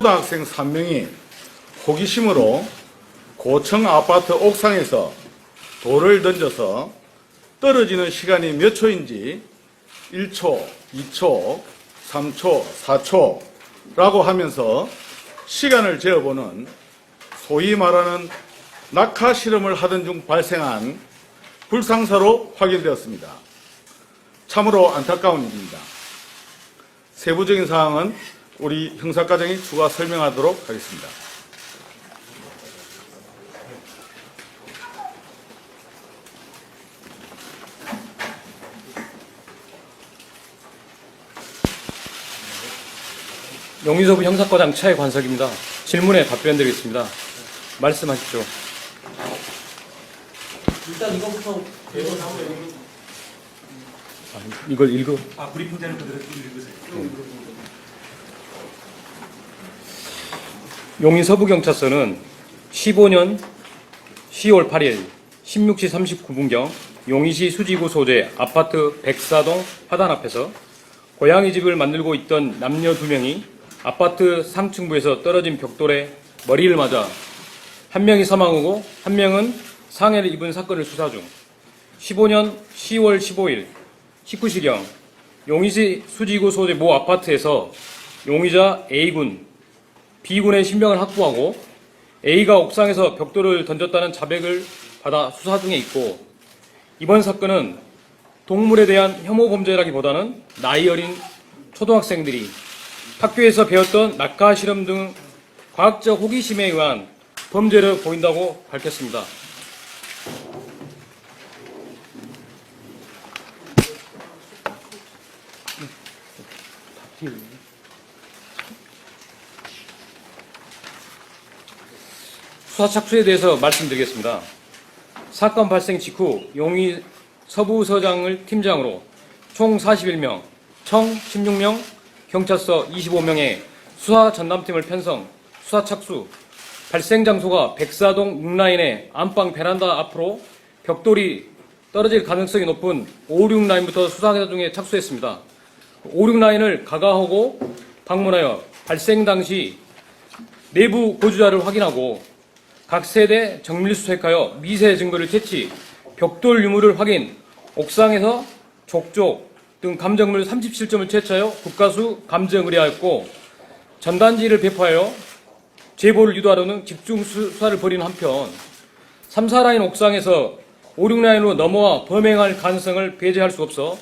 초등학생 3명이 호기심으로 고층 아파트 옥상에서 돌을 던져서 떨어지는 시간이 몇 초인지 1초, 2초, 3초, 4초라고 하면서 시간을 재어보는 소위 말하는 낙하 실험을 하던 중 발생한 불상사로 확인되었습니다. 참으로 안타까운 일입니다. 세부적인 사항은 우리 형사과장이 추가 설명하도록 하겠습니다. 용인서부 형사과장 차혜관석입니다. 질문에 답변드리겠습니다. 말씀하십시오. 일단 이거부터 이걸 읽어. 브리핑되는 그대로 읽으세요. 용인서부경찰서는 15년 10월 8일 16시 39분경 용인시 수지구 소재 아파트 백사동 화단 앞에서 고양이 집을 만들고 있던 남녀 2명이 아파트 상층부에서 떨어진 벽돌에 머리를 맞아 한 명이 사망하고 한 명은 상해를 입은 사건을 수사 중 15년 10월 15일 19시경 용인시 수지구 소재 모 아파트에서 용의자 A군, B군의 신병을 확보하고 A가 옥상에서 벽돌을 던졌다는 자백을 받아 수사 중에 있고, 이번 사건은 동물에 대한 혐오 범죄라기보다는 나이 어린 초등학생들이 학교에서 배웠던 낙하 실험 등 과학적 호기심에 의한 범죄를 보인다고 밝혔습니다. 수사 착수에 대해서 말씀드리겠습니다. 사건 발생 직후 용인 서부서장을 팀장으로 총 41명, 청 16명, 경찰서 25명의 수사 전담팀을 편성, 수사 착수, 발생 장소가 백사동 6라인의 안방 베란다 앞으로 벽돌이 떨어질 가능성이 높은 5, 6라인부터 수사 중에 착수했습니다. 5, 6라인을 가가하고 방문하여 발생 당시 내부 고주자를 확인하고 각 세대 정밀 수색하여 미세 증거를 채취, 벽돌 유물을 확인, 옥상에서 족족 등 감정물 37점을 채취하여 국가수 감정 의뢰하였고, 전단지를 배포하여 제보를 유도하려는 집중 수사를 벌이는 한편 3, 4라인 옥상에서 5, 6라인으로 넘어와 범행할 가능성을 배제할 수 없어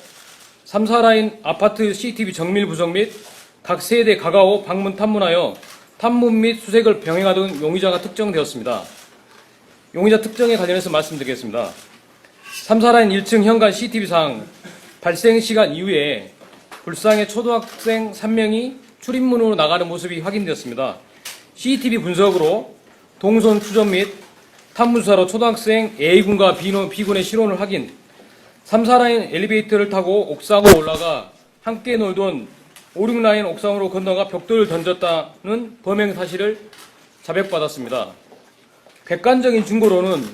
3, 4라인 아파트 CCTV 정밀 분석 및 각 세대 가가오 방문 탐문하여 탐문 및 수색을 병행하던 용의자가 특정되었습니다. 용의자 특정에 관련해서 말씀드리겠습니다. 3, 4라인 1층 현관 CCTV상 발생 시간 이후에 불상의 초등학생 3명이 출입문으로 나가는 모습이 확인되었습니다. CCTV 분석으로 동선 추적 및 탐문수사로 초등학생 A군과 B군의 신원을 확인, 3, 4라인 엘리베이터를 타고 옥상으로 올라가 함께 놀던 5, 6라인 옥상으로 건너가 벽돌을 던졌다는 범행 사실을 자백받았습니다. 객관적인 증거로는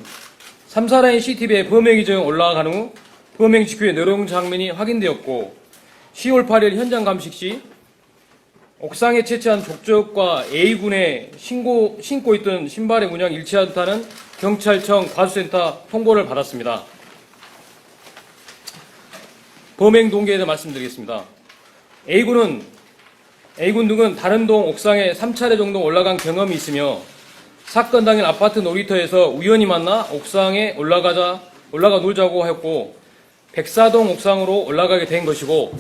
3, 4라인 CCTV에 범행 이정 올라간 후 범행 직후의 내용 장면이 확인되었고, 10월 8일 현장 감식 시 옥상에 채취한 족적과 A군의 신고 있던 신발의 문양 일치하다는 경찰청 과수센터 통보를 받았습니다. 범행 동기에 대해 말씀드리겠습니다. A군 등은 다른 동 옥상에 3차례 정도 올라간 경험이 있으며 사건 당일 아파트 놀이터에서 우연히 만나 옥상에 올라가 놀자고 하였고 백사동 옥상으로 올라가게 된 것이고,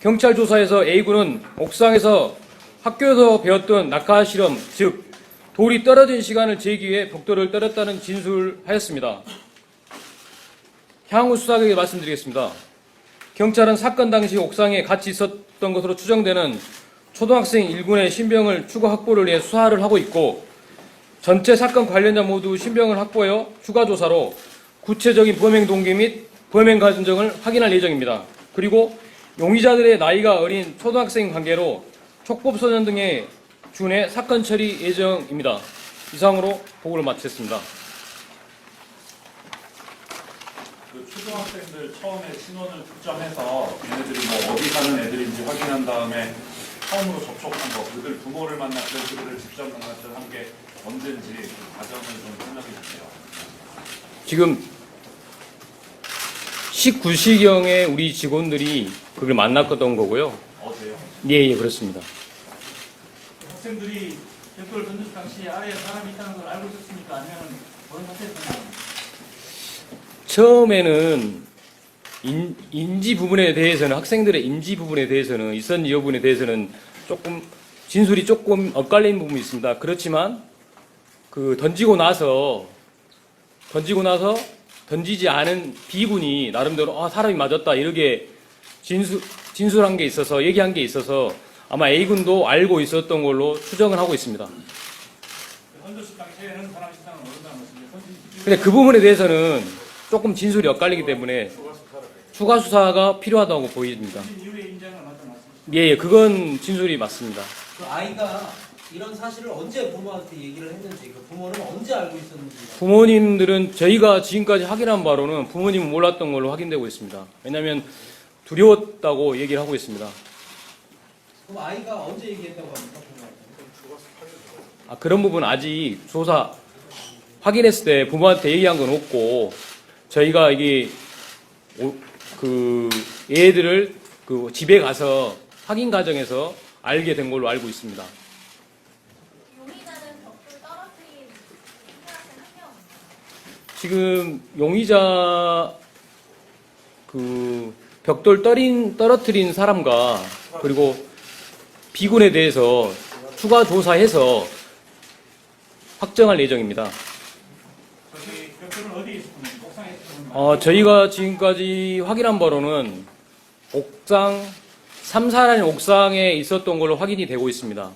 경찰 조사에서 A군은 옥상에서 학교에서 배웠던 낙하 실험, 즉 돌이 떨어진 시간을 재기 위해 벽돌을 떨었다는 진술하였습니다. 향후 수사에 말씀드리겠습니다. 경찰은 사건 당시 옥상에 같이 있었던 것으로 추정되는 초등학생 1군의 신병을 추가 확보를 위해 수사를 하고 있고, 전체 사건 관련자 모두 신병을 확보하여 추가 조사로 구체적인 범행 동기 및 범행 과정을 확인할 예정입니다. 그리고 용의자들의 나이가 어린 초등학생 관계로 촉법소년 등에 준해 사건 처리 예정입니다. 이상으로 보고를 마치겠습니다. 그 초등학생들 처음에 신원을 특정해서 얘네들이 뭐 어디 사는 애들인지 확인한 다음에 처음으로 접촉한 거, 그들 부모를 만났든 그들을 직접 만났든 함께 언제인지 그 과정을 좀 설명해 주세요. 지금 19시경에 우리 직원들이 그걸 만났던 거고요. 어제요? 예, 그렇습니다. 학생들이 벽돌 던질 당시 아래에 사람이 있다는 걸 알고 있었습니까? 아니면 그런 상태였나요? 처음에는 인지 부분에 대해서는, 학생들의 인지 부분에 대해서는, 있었는지 여부분에 대해서는 조금 진술이 조금 엇갈리는 부분이 있습니다. 그렇지만 그 던지고 나서 던지지 않은 B군이 나름대로 사람이 맞았다 이렇게 진술한 게 있어서, 얘기한 게 있어서 아마 A군도 알고 있었던 걸로 추정을 하고 있습니다. 던졌을 당시에는 사람이 있다는 걸 모른다는 말씀이죠. 근데 그 부분에 대해서는 조금 진술이 엇갈리기 때문에 추가 수사가 필요하다고 보입니다. 던진 이후에 인정을 맞다 말씀이죠. 예, 그건 진술이 맞습니다. 그 아이가 이런 사실을 언제 부모한테 얘기를 했는지, 그 부모는 언제 알고 있었는지. 부모님들은 저희가 지금까지 확인한 바로는 부모님은 몰랐던 걸로 확인되고 있습니다. 왜냐하면 두려웠다고 얘기를 하고 있습니다. 그럼 아이가 언제 얘기했다고 합니까, 부모한테? 그런 부분은 아직 조사 확인했을 때 부모한테 얘기한 건 없고, 저희가 이게 얘들을 그 집에 가서 확인 과정에서 알게 된 걸로 알고 있습니다. 용의자는 벽돌 떨어뜨린 학생 한 명. 지금 용의자 그 벽돌 떨어뜨린 사람과 그리고 B군에 대해서 추가 조사해서 확정할 예정입니다. 저기 벽돌은 어디에 있었는지, 옥상에 있었는지. 저희가 지금까지 확인한 바로는 옥상 3, 4라는 옥상에 있었던 걸로 확인이 되고 있습니다.